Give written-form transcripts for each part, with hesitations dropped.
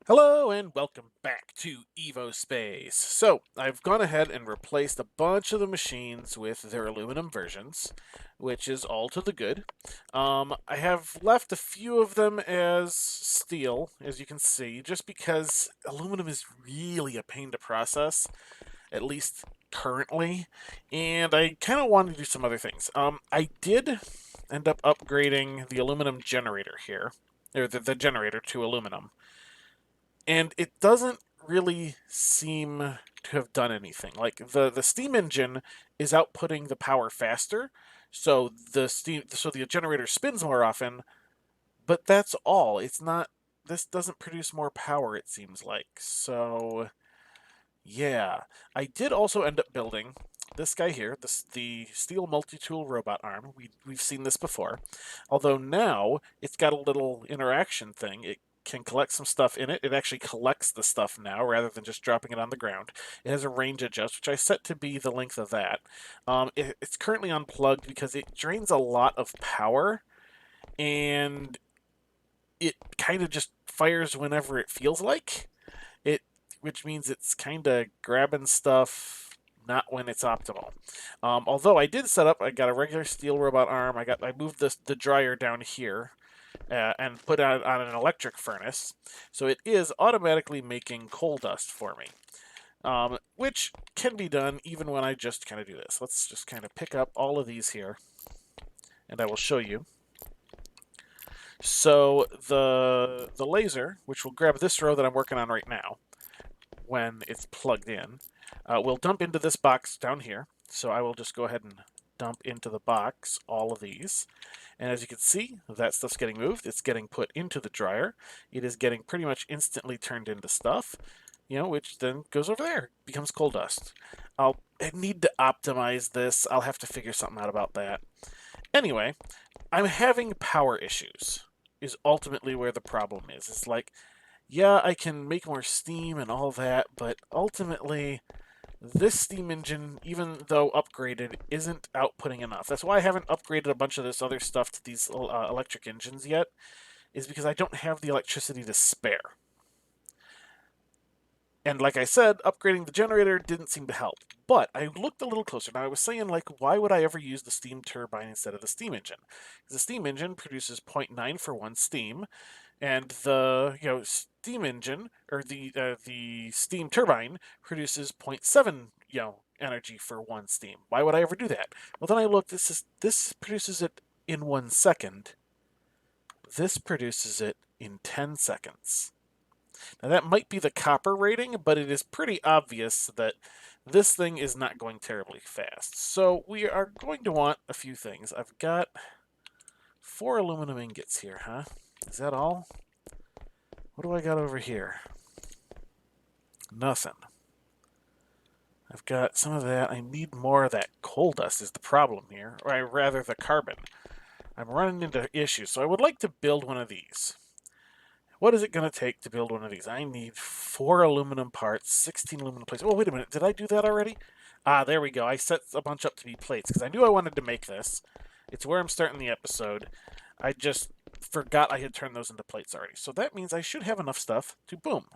Hello and welcome back to Evospace. So, I've gone ahead and replaced a bunch of the machines with their aluminum versions, which is all to the good. I have left a few of them as steel, as you can see, just because aluminum is really a pain to process, at least currently, and I kind of wanted to do some other things. I did end up upgrading the aluminum generator here, or the generator to aluminum. And it doesn't really seem to have done anything. Like the steam engine is outputting the power faster, so the generator spins more often, but that's all. It's not This doesn't produce more power, it seems like. So yeah. I did also end up building this guy here, the steel multi-tool robot arm. We've seen this before. Although now it's got a little interaction thing. It can collect some stuff in it. It actually collects the stuff now rather than just dropping it on the ground. It has a range adjust, which I set to be the length of that. It's currently unplugged because it drains a lot of power, and it kind of just fires whenever it feels like it, which means it's kind of grabbing stuff not when it's optimal. Although I did set up, I got a regular steel robot arm. I moved the dryer down here and put it on an electric furnace, so it is automatically making coal dust for me. Which can be done even when I just kind of do this. Let's just kind of pick up all of these here, and I will show you. So the laser, which will grab this row that I'm working on right now, when it's plugged in, will dump into this box down here. So I will just go ahead and dump into the box all of these. And as you can see, that stuff's getting moved. It's getting put into the dryer. It is getting pretty much instantly turned into stuff, which then goes over there, becomes coal dust. I need to optimize this. I'll have to figure something out about that. Anyway, I'm having power issues, is ultimately where the problem is. It's like, yeah, I can make more steam and all that, but ultimately, this steam engine, even though upgraded, isn't outputting enough. That's why I haven't upgraded a bunch of this other stuff to these electric engines yet, is because I don't have the electricity to spare. And like I said, upgrading the generator didn't seem to help. But I looked a little closer. Now, I was saying, like, why would I ever use the steam turbine instead of the steam engine? Because the steam engine produces 0.9 for one steam, and the steam engine, or the steam turbine, produces zero point 0.7 energy for one steam. Why would I ever do that? Well, then I looked. This produces it in 1 second. This produces it in 10 seconds. Now, that might be the copper rating, but it is pretty obvious that this thing is not going terribly fast. So we are going to want a few things. I've got 4 aluminum ingots here, huh? Is that all? What do I got over here? Nothing. I've got some of that. I need more of that coal dust is the problem here, or rather the carbon. I'm running into issues, so I would like to build one of these. What is it going to take to build one of these? I need 4 aluminum parts, 16 aluminum plates. Oh, wait a minute. Did I do that already? Ah, there we go. I set a bunch up to be plates because I knew I wanted to make this. It's where I'm starting the episode. I just forgot I had turned those into plates already. So that means I should have enough stuff to, boom,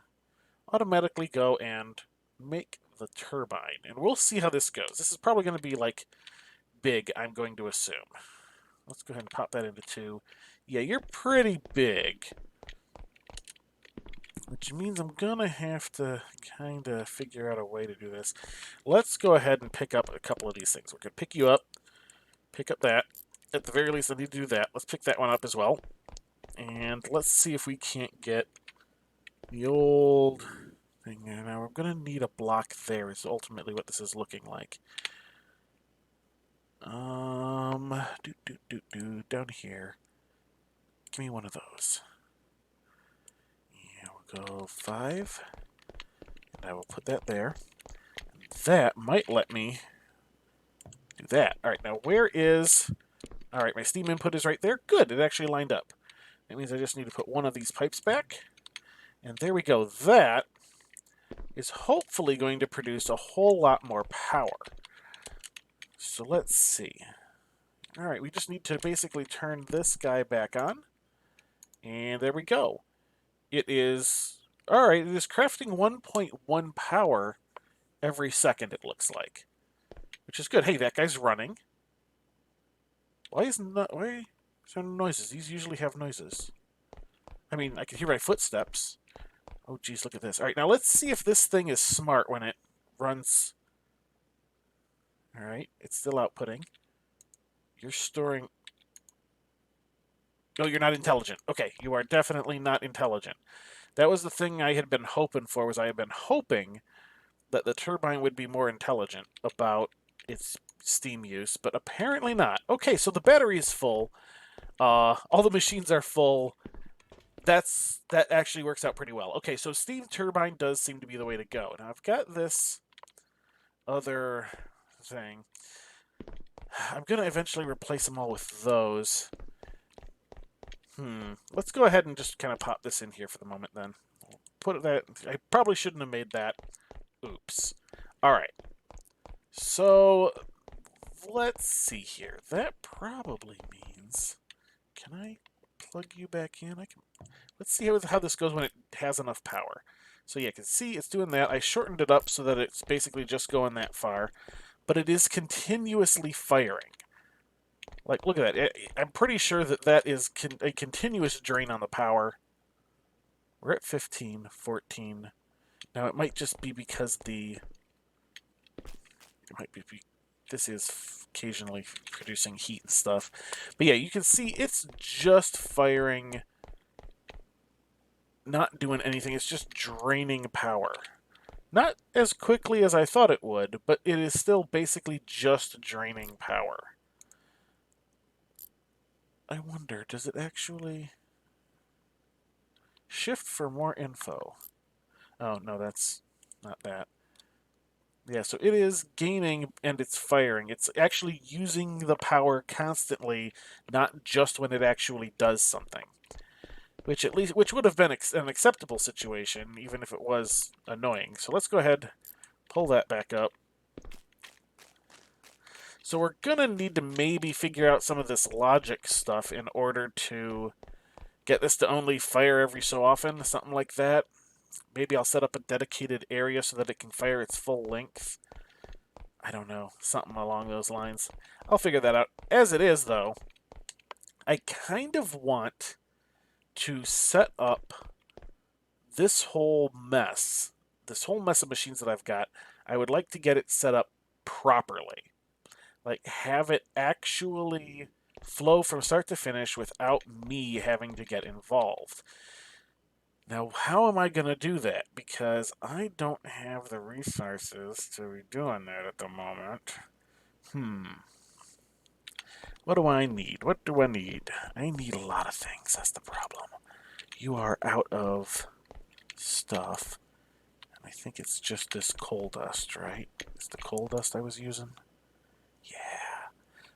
automatically go and make the turbine. And we'll see how this goes. This is probably going to be, like, big, I'm going to assume. Let's go ahead and pop that into 2. Yeah, you're pretty big, which means I'm gonna have to kind of figure out a way to do this. Let's go ahead and pick up a couple of these things. We're gonna pick you up, pick up that. At the very least, I need to do that. Let's pick that one up as well. And let's see if we can't get the old thing there. Now, we're gonna need a block there is ultimately what this is looking like. Down here. Give me one of those. Yeah, we'll go 5. And I will put that there. That might let me do that. All right, now where is... All right, my steam input is right there. Good, it actually lined up. That means I just need to put one of these pipes back. And there we go. That is hopefully going to produce a whole lot more power. So let's see. All right, we just need to basically turn this guy back on. And there we go. It is All right, it is crafting 1.1 power every second, it looks like. Which is good. Hey, that guy's running. Why is there no noises? These usually have noises. I mean, I can hear my footsteps. Oh, geez, look at this. All right, now let's see if this thing is smart when it runs. All right, it's still outputting. You're storing... No, you're not intelligent. Okay, you are definitely not intelligent. That was the thing I had been hoping for, was I had been hoping that the turbine would be more intelligent about its steam use, but apparently not. Okay, so the battery is full. All the machines are full. That actually works out pretty well. Okay, so steam turbine does seem to be the way to go. Now I've got this other thing. I'm going to eventually replace them all with those. Let's go ahead and just kind of pop this in here for the moment then. Put that... I probably shouldn't have made that. Oops. All right. So let's see here. That probably means... Can I plug you back in? I can. Let's see how this goes when it has enough power. So yeah, you can see it's doing that. I shortened it up so that it's basically just going that far, but it is continuously firing. Like, look at that. I'm pretty sure that is a continuous drain on the power. We're at 15, 14. Now, it might just be because this is occasionally producing heat and stuff. But yeah, you can see it's just firing, not doing anything. It's just draining power. Not as quickly as I thought it would, but it is still basically just draining power. I wonder, does it actually... Shift for more info. Oh, no, that's not that. Yeah, so it is gaining and it's firing. It's actually using the power constantly, not just when it actually does something. Which would have been an acceptable situation, even if it was annoying. So let's go ahead, pull that back up. So we're gonna need to maybe figure out some of this logic stuff in order to get this to only fire every so often, something like that. Maybe I'll set up a dedicated area so that it can fire its full length. I don't know, something along those lines. I'll figure that out. As it is, though, I kind of want to set up this whole mess of machines that I've got. I would like to get it set up properly. Like, have it actually flow from start to finish without me having to get involved. Now, how am I going to do that? Because I don't have the resources to be doing that at the moment. What do I need? What do I need? I need a lot of things. That's the problem. You are out of stuff. And I think it's just this coal dust, right? It's the coal dust I was using? Yeah.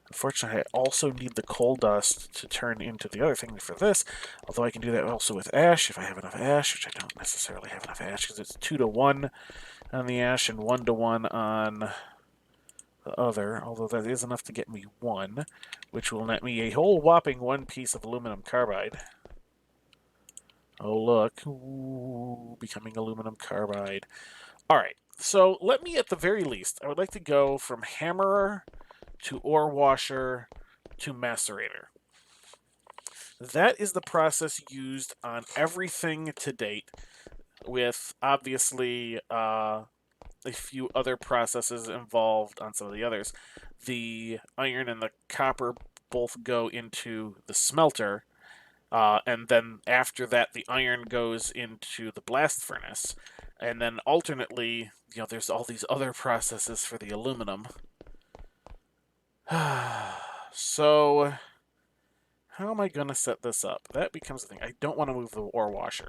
Unfortunately, I also need the coal dust to turn into the other thing for this, although I can do that also with ash if I have enough ash, which I don't necessarily have enough ash because it's 2-to-1 on the ash and 1-to-1 on the other, although that is enough to get me 1, which will net me a whole whopping 1 piece of aluminum carbide. Oh, look. Ooh, becoming aluminum carbide. All right, so let me, at the very least, I would like to go from hammerer to ore washer to macerator. That is the process used on everything to date, with obviously a few other processes involved on some of the others. The iron and the copper both go into the smelter, and then after that the iron goes into the blast furnace, and then alternately, there's all these other processes for the aluminum. So, how am I going to set this up? That becomes the thing. I don't want to move the ore washer.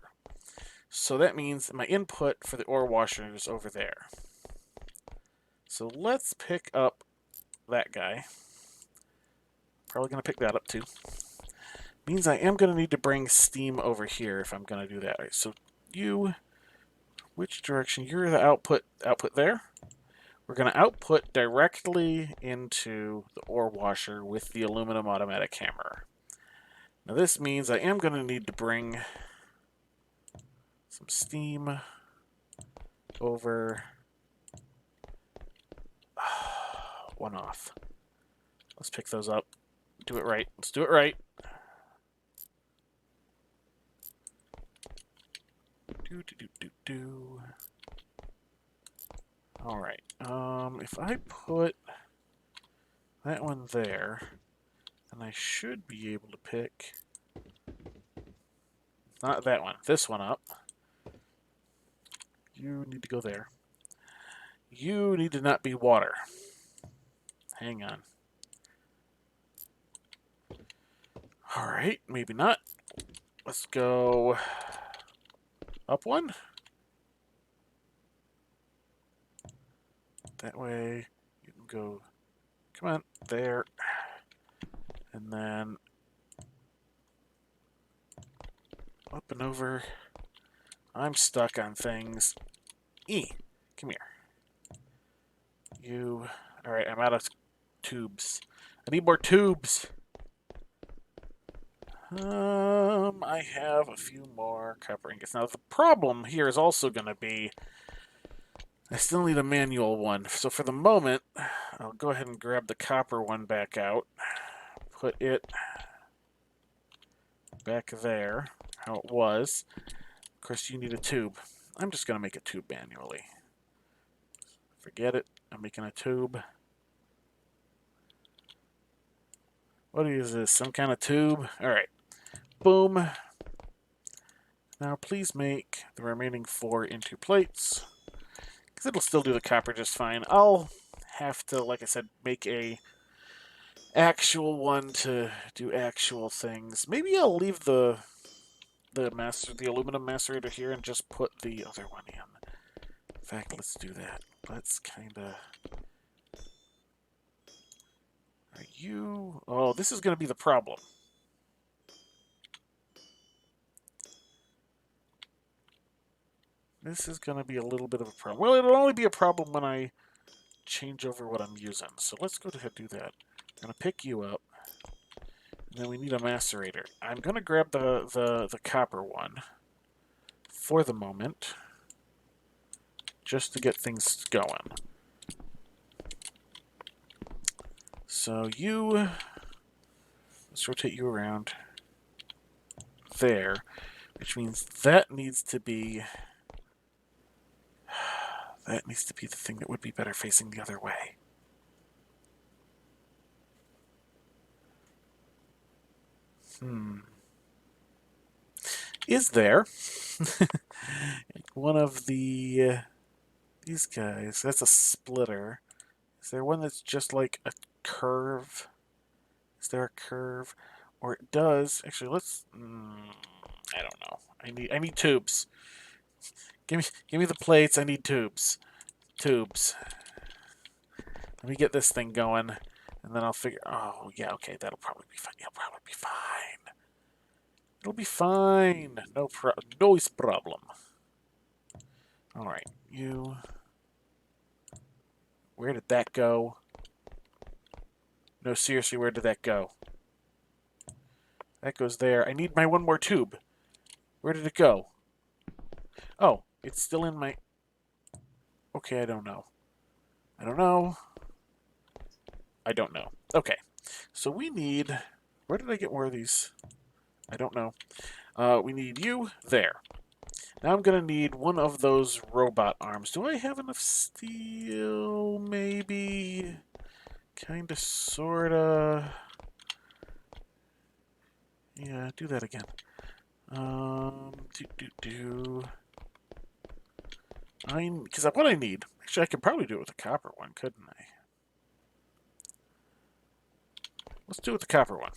So that means my input for the ore washer is over there. So let's pick up that guy. Probably going to pick that up too. Means I am going to need to bring steam over here if I'm going to do that. All right, so you, which direction? You're the output there. We're going to output directly into the ore washer with the aluminum automatic hammer. Now this means I am going to need to bring some steam over one off. Let's pick those up. Do it right. Let's do it right. Do. All right. If I put that one there, then I should be able to pick not that one, this one up. You need to go there. You need to not be water. Hang on. All right, maybe not. Let's go up one. That way you can go, come on, there. And then up and over. I'm stuck on things. Come here. You, all right, I'm out of tubes. I need more tubes. I have a few more copper ingots. Now, the problem here is also going to be I still need a manual one. So for the moment, I'll go ahead and grab the copper one back out. Put it back there, how it was. Of course, you need a tube. I'm just going to make a tube manually. Forget it. I'm making a tube. What is this? Some kind of tube? All right. Boom. Now, please make the remaining 4 into plates, because it'll still do the copper just fine. I'll have to, like I said, make a actual one to do actual things. Maybe I'll leave the aluminum macerator here and just put the other one in. In fact, let's do that. Let's kind of... Are you... Oh, this is going to be the problem. This is going to be a little bit of a problem. Well, it'll only be a problem when I change over what I'm using. So let's go ahead and do that. I'm going to pick you up. And then we need a macerator. I'm going to grab the copper one for the moment, just to get things going. So you... Let's rotate you around there, which means that needs to be... That needs to be the thing that would be better facing the other way. Is there one of these guys? That's a splitter. Is there one that's just like a curve? Is there a curve? Or it does... Actually, let's... I don't know. I need tubes. Give me the plates. I need tubes. Tubes. Let me get this thing going, and then I'll figure... Oh, yeah, okay, that'll probably be fine. It'll probably be fine. It'll be fine. No problem. All right, you... Where did that go? No, seriously, where did that go? That goes there. I need my one more tube. Where did it go? Oh, it's still in my... Okay, I don't know. I don't know. I don't know. Okay, so we need... Where did I get more of these? I don't know. We need you there. Now I'm going to need one of those robot arms. Do I have enough steel? Maybe. Kind of, sort of. Yeah, do that again. Because what I need... Actually, I could probably do it with a copper one, couldn't I? Let's do it with the copper one.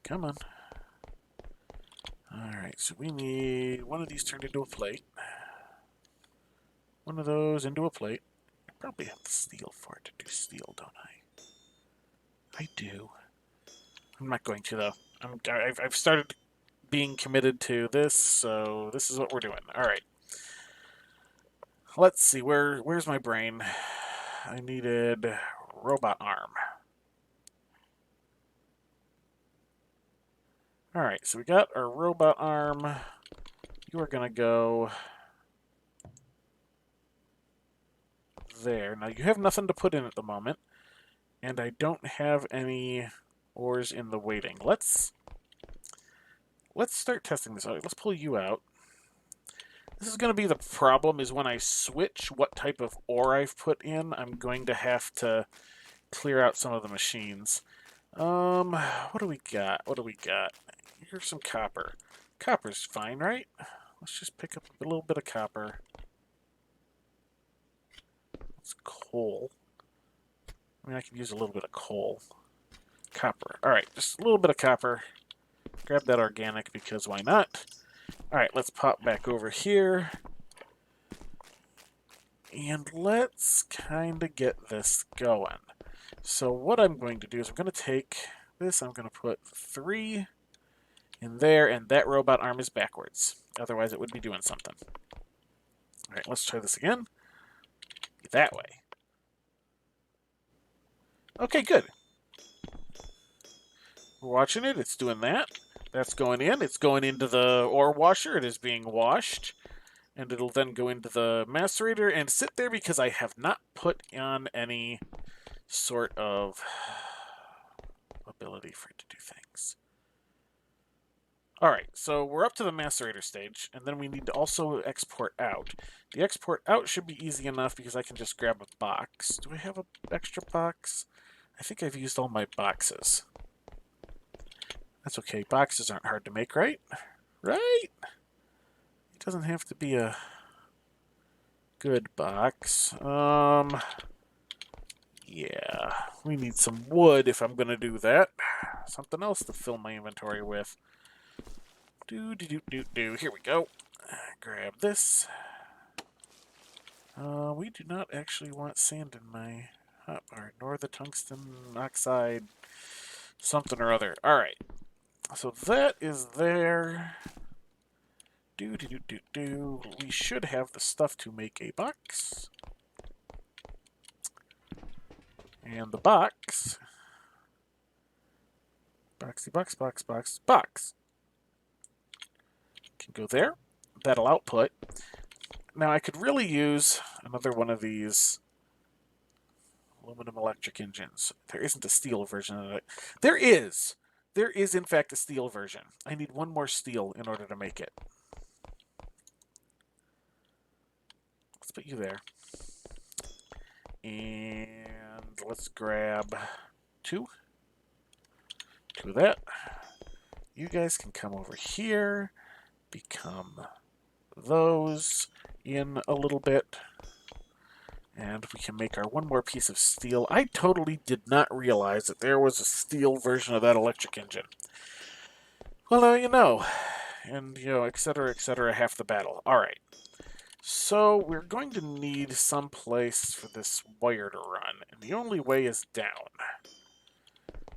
Come on. Alright, so we need one of these turned into a plate. One of those into a plate. I probably have the steel for it to do steel, don't I? I do. I'm not going to, though. I've started being committed to this, so this is what we're doing. Alright. Let's see, where's my brain? I needed robot arm. Alright, so we got our robot arm. You are going to go there. Now, you have nothing to put in at the moment, and I don't have any ores in the waiting. Let's start testing this out. Let's pull you out. This is going to be the problem, is when I switch what type of ore I've put in, I'm going to have to clear out some of the machines. What do we got? What do we got? Here's some copper. Copper's fine, right? Let's just pick up a little bit of copper. It's coal. I mean, I can use a little bit of coal. Copper. Alright, just a little bit of copper. Grab that organic, because why not? Alright, let's pop back over here. And let's kind of get this going. So what I'm going to do is I'm going to take this, I'm going to put 3 in there, and that robot arm is backwards. Otherwise, it would be doing something. Alright, let's try this again. That way. Okay, good. We're watching it. It's doing that. That's going in. It's going into the ore washer. It is being washed. And it'll then go into the macerator and sit there because I have not put on any sort of ability for it to do things. Alright, so we're up to the macerator stage, and then we need to also export out. The export out should be easy enough because I can just grab a box. Do I have an extra box? I think I've used all my boxes. That's okay. Boxes aren't hard to make, right? Right? It doesn't have to be a good box. Yeah. We need some wood if I'm going to do that. Something else to fill my inventory with. Here we go. Grab this. We do not actually want sand in my hotbar, nor the tungsten oxide something or other. Alright. So that is there. We should have the stuff to make a box. And the box. Boxy box. Can go there. That'll output. Now I could really use another one of these aluminum electric engines. There isn't a steel version of it. There is! There is, in fact, a steel version. I need one more steel in order to make it. Let's put you there. And let's grab 2. 2 of that. You guys can come over here. Become those in a little bit. And we can make our one more piece of steel. I totally did not realize that there was a steel version of that electric engine. Well, now you know. And, you know, etc., half the battle. Alright. So, we're going to need some place for this wire to run. And the only way is down.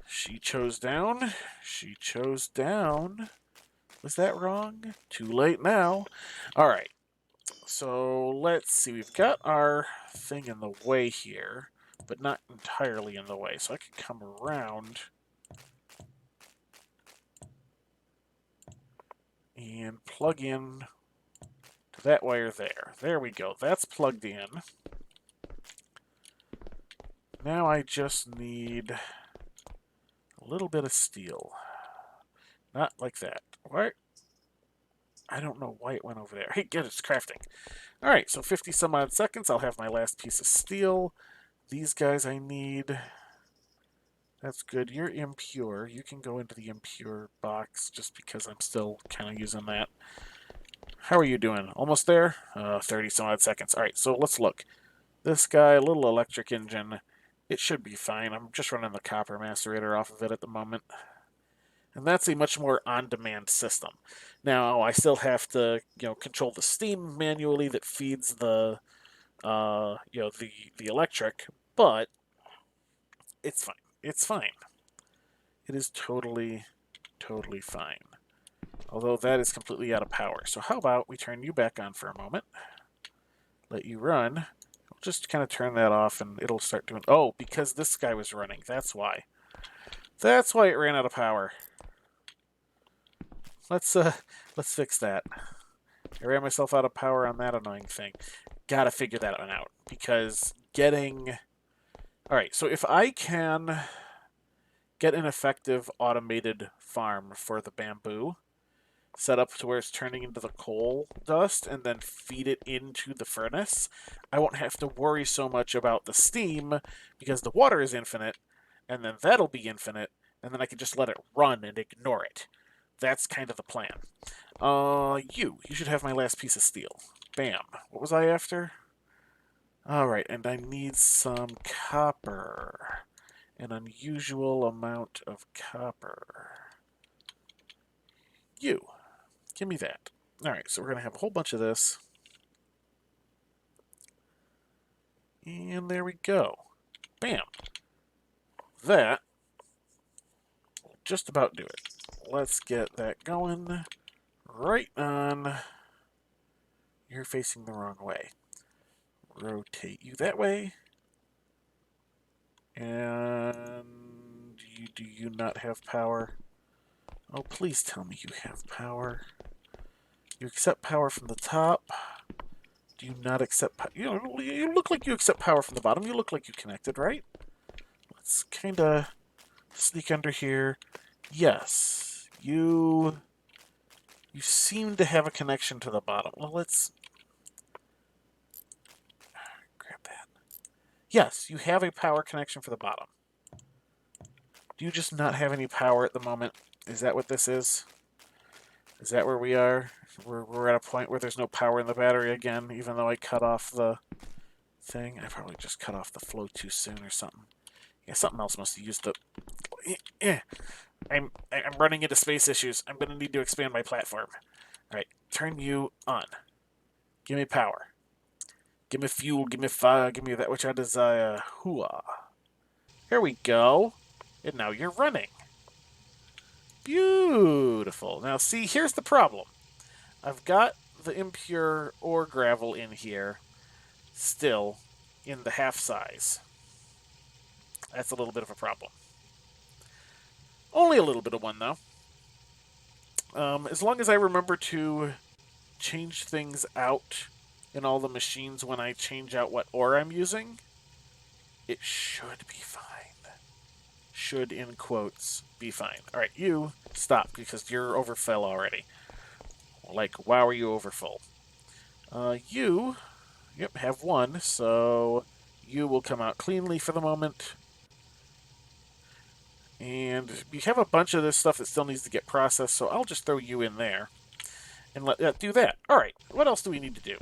She chose down. She chose down. Was that wrong? Too late now. Alright. So, let's see. We've got our thing in the way here, but not entirely in the way. So I can come around and plug in to that wire there. There we go. That's plugged in. Now I just need a little bit of steel. Not like that. What? I don't know why it went over there. Hey, get it, it's crafting. Alright, so 50 some odd seconds, I'll have my last piece of steel. These guys I need. That's good. You're impure. You can go into the impure box just because I'm still kind of using that. How are you doing? Almost there? 30 some odd seconds. Alright, so let's look. This guy, a little electric engine. It should be fine. I'm just running the copper macerator off of it at the moment. And that's a much more on-demand system. Now, I still have to, control the steam manually that feeds the, the electric, but it's fine. It's fine. It is totally, totally fine. Although that is completely out of power. So how about we turn you back on for a moment, let you run. We'll just kind of turn that off and it'll start doing... Oh, because this guy was running. That's why. That's why it ran out of power. let's fix that. I ran myself out of power on that annoying thing. Gotta figure that one out, because getting... Alright, so if I can get an effective automated farm for the bamboo, set up to where it's turning into the coal dust, and then feed it into the furnace, I won't have to worry so much about the steam, because the water is infinite, and then that'll be infinite, and then I can just let it run and ignore it. That's kind of the plan. You should have my last piece of steel. Bam. What was I after? Alright, and I need some copper. An unusual amount of copper. You. Give me that. Alright, so we're going to have a whole bunch of this. And there we go. Bam. That will just about do it. Let's get that going. Right on. You're facing the wrong way. Rotate you that way. And do you not have power? Oh, please tell me you have power. You accept power from the top. Do you not accept power? You look like you accept power from the bottom. You look like you connected, right? Let's kind of sneak under here. Yes, you seem to have a connection to the bottom. Well, let's grab that. Yes, you have a power connection for the bottom. Do you just not have any power at the moment? Is that what this is? Is that where we are? We're at a point where there's no power in the battery again, even though I cut off the thing. I probably just cut off the flow too soon or something. Yeah, something else must have used the... I'm running into space issues. I'm going to need to expand my platform. Alright, turn you on. Give me power. Give me fuel, give me fire, give me that which I desire. Hooah. Here we go. And now you're running. Beautiful. Now see, here's the problem. I've got the impure ore gravel in here still in the half size. That's a little bit of a problem. Only a little bit of one, though. As long as I remember to change things out in all the machines when I change out what ore I'm using, it should be fine. Should, in quotes, be fine. Alright, you, stop, because you're overfill already. Like, wow, are you overfull? You, yep, have one, so you will come out cleanly for the moment. And we have a bunch of this stuff that still needs to get processed, so I'll just throw you in there. And let that do that. Alright, what else do we need to do?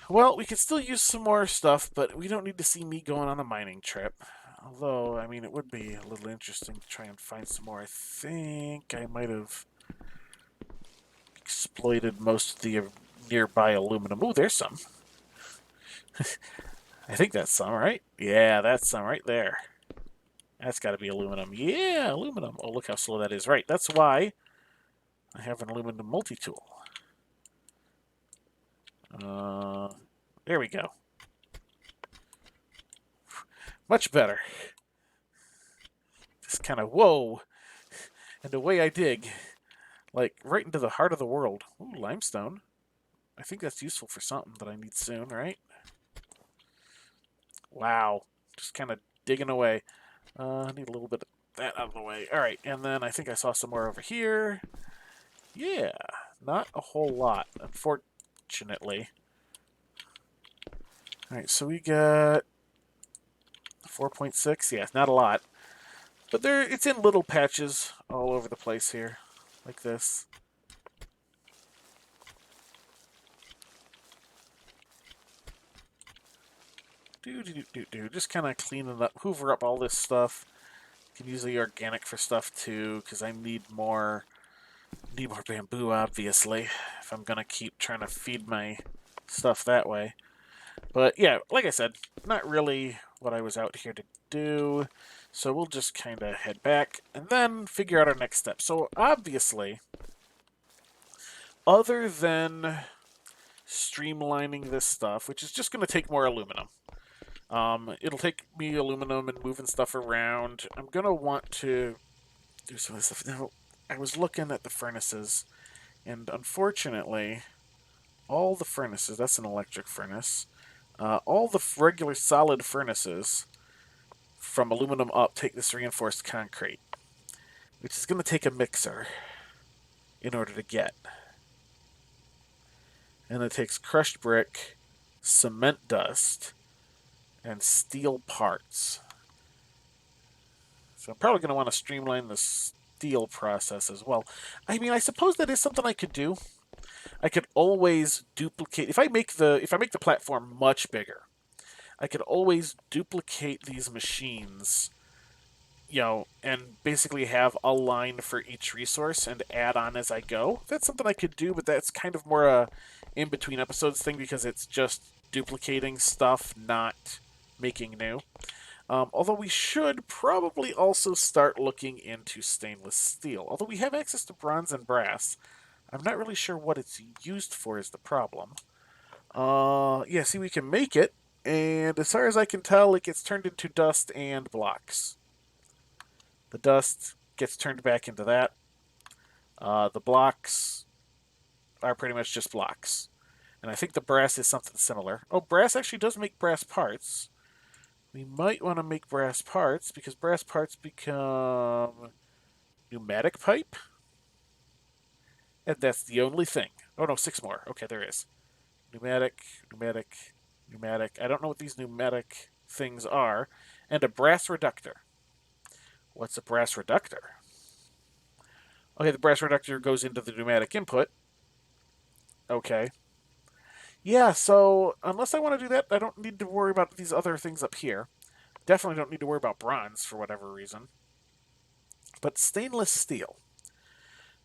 Well, we could still use some more stuff, but we don't need to see me going on a mining trip. Although, I mean, it would be a little interesting to try and find some more. I think I might have exploited most of the nearby aluminum. Ooh, there's some. I think that's some, right? Yeah, that's some right there. That's got to be aluminum. Yeah, aluminum. Oh, look how slow that is. Right, that's why I have an aluminum multi-tool. There we go. Much better. Just kind of, whoa, and away I dig. Like, right into the heart of the world. Ooh, limestone. I think that's useful for something that I need soon, right? Wow. Just kind of digging away. I need a little bit of that out of the way. Alright, and then I think I saw some more over here. Yeah, not a whole lot, unfortunately. Alright, so we got 4.6. Yeah, not a lot. But it's in little patches all over the place here, like this. Just kind of cleaning up, hoover up all this stuff. Can use the organic for stuff too, because I need more bamboo, obviously, if I'm gonna keep trying to feed my stuff that way. But yeah, like I said, not really what I was out here to do. So we'll just kind of head back and then figure out our next step. So obviously, other than streamlining this stuff, which is just going to take more aluminum. It'll take me aluminum and moving stuff around. I'm going to want to do some of this stuff. Now, I was looking at the furnaces, and unfortunately, all the furnaces, that's an electric furnace, all the regular solid furnaces from aluminum up take this reinforced concrete, which is going to take a mixer in order to get. And it takes crushed brick, cement dust, and steel parts. So I'm probably going to want to streamline the steel process as well. I mean, I suppose that is something I could do. I could always duplicate if I make the platform much bigger. I could always duplicate these machines, and basically have a line for each resource and add on as I go. That's something I could do, but that's kind of more a in between episodes thing because it's just duplicating stuff, not making new. Although we should probably also start looking into stainless steel. Although we have access to bronze and brass, I'm not really sure what it's used for is the problem. Yeah, see, we can make it, and as far as I can tell, it gets turned into dust and blocks. The dust gets turned back into that. The blocks are pretty much just blocks. And I think the brass is something similar. Oh, brass actually does make brass parts. We might want to make brass parts because brass parts become pneumatic pipe. And that's the only thing. Oh no, 6 more. Okay, there is. Pneumatic, pneumatic, pneumatic. I don't know what these pneumatic things are. And a brass reductor. What's a brass reductor? Okay, the brass reductor goes into the pneumatic input. Okay. Yeah, so unless I want to do that, I don't need to worry about these other things up here. Definitely don't need to worry about bronze for whatever reason. But stainless steel.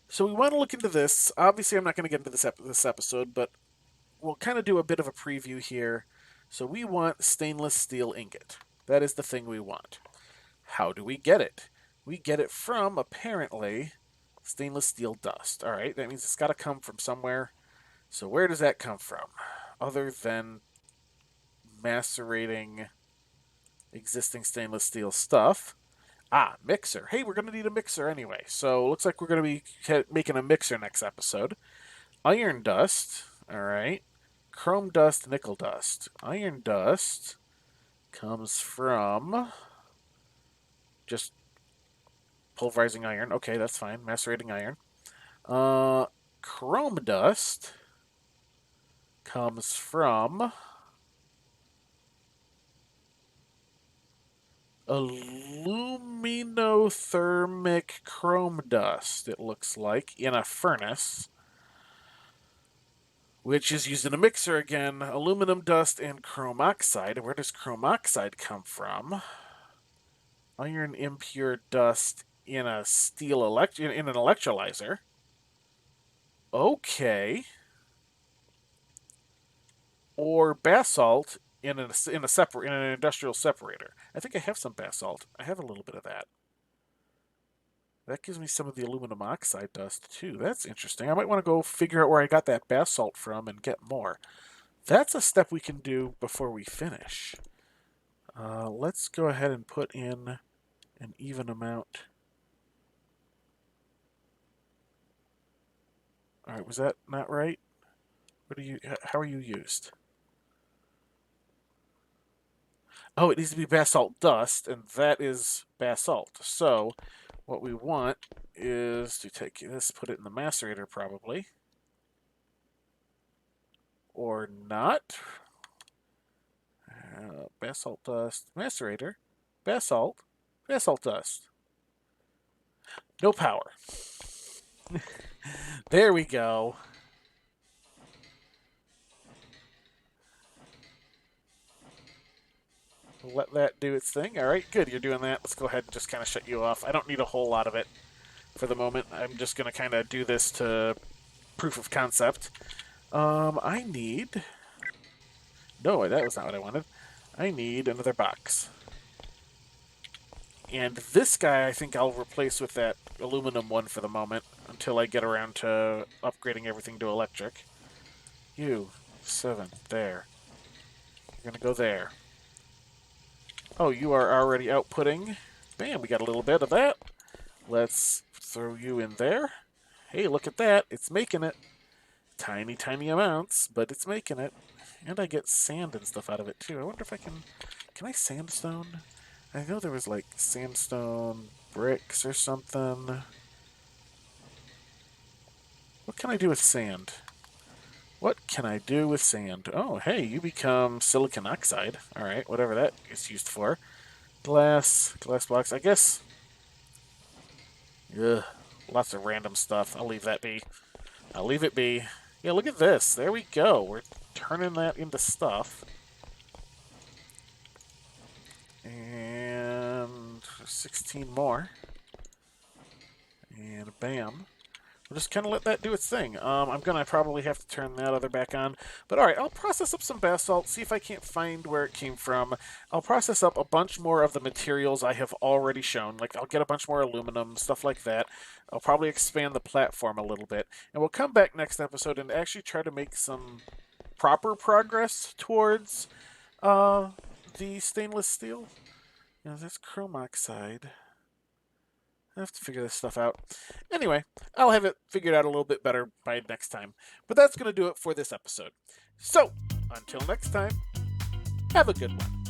So we want to look into this. Obviously, I'm not going to get into this episode, but we'll kind of do a bit of a preview here. So we want stainless steel ingot. That is the thing we want. How do we get it? We get it from, apparently, stainless steel dust. All right, that means it's got to come from somewhere. So where does that come from? Other than macerating existing stainless steel stuff. Ah, mixer. Hey, we're going to need a mixer anyway. So looks like we're going to be making a mixer next episode. Iron dust. All right. Chrome dust, nickel dust. Iron dust comes from just pulverizing iron. Okay, that's fine. Macerating iron. Chrome dust comes from aluminothermic chrome dust, it looks like, in a furnace, which is used in a mixer again. Aluminum dust and chrome oxide. Where does chrome oxide come from? Iron impure dust in a in an electrolyzer. Okay. Or basalt in an industrial separator. I think I have some basalt. I have a little bit of that. That gives me some of the aluminum oxide dust, too. That's interesting. I might want to go figure out where I got that basalt from and get more. That's a step we can do before we finish. Let's go ahead and put in an even amount. All right, was that not right? How are you used? Oh, it needs to be basalt dust, and that is basalt. So what we want is to take this, put it in the macerator probably. Or not. Basalt dust, macerator, basalt, basalt dust. No power. There we go. We'll let that do its thing. All right, good. You're doing that. Let's go ahead and just kind of shut you off. I don't need a whole lot of it for the moment. I'm just going to kind of do this to proof of concept. I need... No, that was not what I wanted. I need another box. And this guy I think I'll replace with that aluminum one for the moment until I get around to upgrading everything to electric. You, 7, there. You're going to go there. Oh, you are already outputting. Bam, we got a little bit of that. Let's Throw you in there. Hey, look at that. It's making it. Tiny, tiny amounts, but it's making it. And I get sand and stuff out of it, too. I wonder if I can... Can I sandstone? I know there was, like, sandstone bricks or something. What can I do with sand? What can I do with sand? Oh, hey, you become silicon oxide. All right, whatever that is used for. Glass blocks. I guess. Ugh, lots of random stuff. I'll leave that be. I'll leave it be. Yeah, look at this. There we go. We're turning that into stuff. And 16 more. And bam. We'll just kind of let that do its thing. I'm going to probably have to turn that other back on. But alright, I'll process up some basalt, see if I can't find where it came from. I'll process up a bunch more of the materials I have already shown. Like, I'll get a bunch more aluminum, stuff like that. I'll probably expand the platform a little bit. And we'll come back next episode and actually try to make some proper progress towards the stainless steel. That's chrome oxide. I have to figure this stuff out. Anyway, I'll have it figured out a little bit better by next time. But that's going to do it for this episode. So, until next time, have a good one.